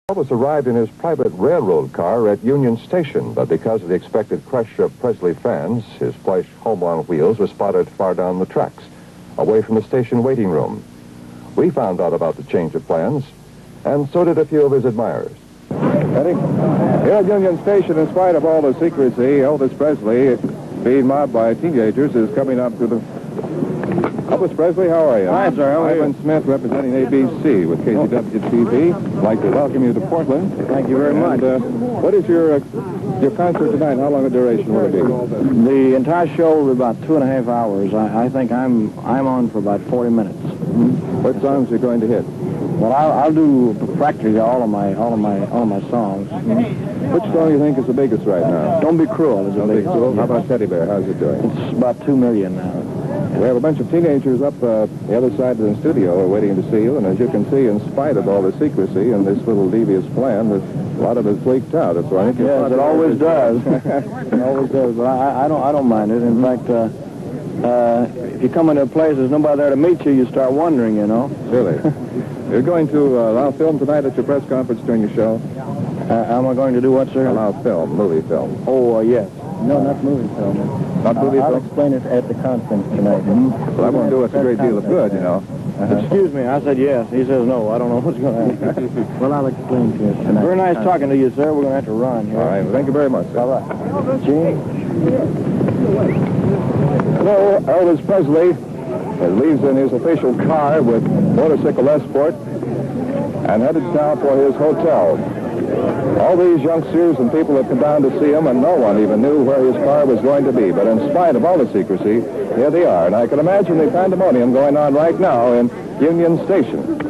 Elvis arrived in his private railroad car at Union Station, but because of the expected crush of Presley fans, his plush home on wheels was spotted far down the tracks, away from the station waiting room. We found out about the change of plans, and so did a few of his admirers. Ready? Here at Union Station, in spite of all the secrecy, Elvis Presley, being mobbed by teenagers, is coming up to the... Elvis Presley, how are you? Hi, sir. How are you? Ivan Smith, representing ABC with KCW-TV. I'd like to welcome you to Portland. Thank you very much. What is your concert tonight? How long a duration will it be? The entire show will be about 2.5 hours. I think I'm on for about 40 minutes. Mm-hmm. What songs are you going to hit? Well, I'll do practically all of my songs. Mm-hmm. Which song do you think is the biggest right now? Don't Be Cruel is the biggest. How about Teddy Bear? How's it doing? It's about 2 million now. We have a bunch of teenagers up the other side of the studio waiting to see you, and as you can see, in spite of all the secrecy and this little devious plan, a lot of it's leaked out. So I think yes, it always does. It always does. But I don't mind it. In fact, if you come into a place there's nobody there to meet you, you start wondering, you know. Really? You're going to allow film tonight at your press conference during your show? Am I going to do what, sir? Allow film, movie film. Oh, yes. No, not movie film. Not movie I'll film? explain it at the conference tonight. Well, that won't do us a great deal of good, you know. Excuse me, I said yes. He says no. I don't know what's going to happen. Well, I'll explain to you tonight. Very nice talking to you, sir. We're going to have to run here. All right. Well, thank you very much, sir. All right. Gene? Hello, Elvis Presley leaves in his official car with motorcycle escort and headed down for his hotel. All these youngsters and people have come down to see him, and no one even knew where his car was going to be. But in spite of all the secrecy, here they are. And I can imagine the pandemonium going on right now in Union Station.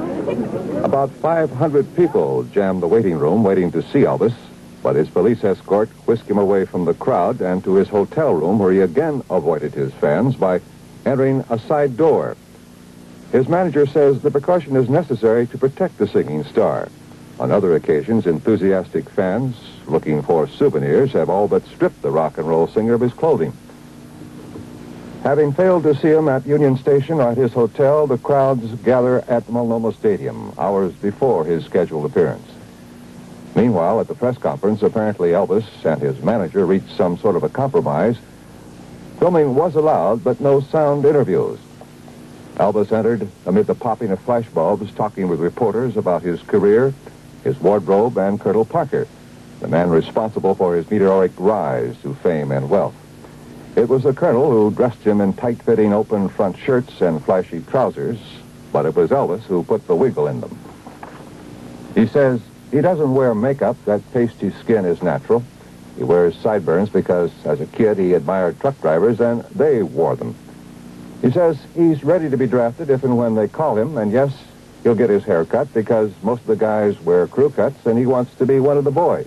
About 500 people jammed the waiting room waiting to see Elvis, but his police escort whisked him away from the crowd and to his hotel room, where he again avoided his fans by entering a side door. His manager says the precaution is necessary to protect the singing star. On other occasions, enthusiastic fans looking for souvenirs have all but stripped the rock and roll singer of his clothing. Having failed to see him at Union Station or at his hotel, the crowds gather at Multnomah Stadium hours before his scheduled appearance. Meanwhile, at the press conference, apparently Elvis and his manager reached some sort of a compromise. Filming was allowed, but no sound interviews. Elvis entered amid the popping of flashbulbs, talking with reporters about his career, his wardrobe, and Colonel Parker, the man responsible for his meteoric rise to fame and wealth. It was the Colonel who dressed him in tight-fitting open front shirts and flashy trousers, but it was Elvis who put the wiggle in them. He says he doesn't wear makeup. That pasty skin is natural. He wears sideburns because, as a kid, he admired truck drivers, and they wore them. He says he's ready to be drafted if and when they call him, and yes, he'll get his hair cut because most of the guys wear crew cuts, and he wants to be one of the boys.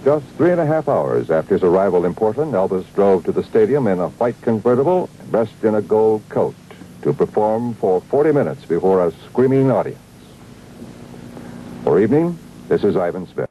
Just 3.5 hours after his arrival in Portland, Elvis drove to the stadium in a white convertible, dressed in a gold coat, to perform for 40 minutes before a screaming audience. For Evening, this is Ivan Smith.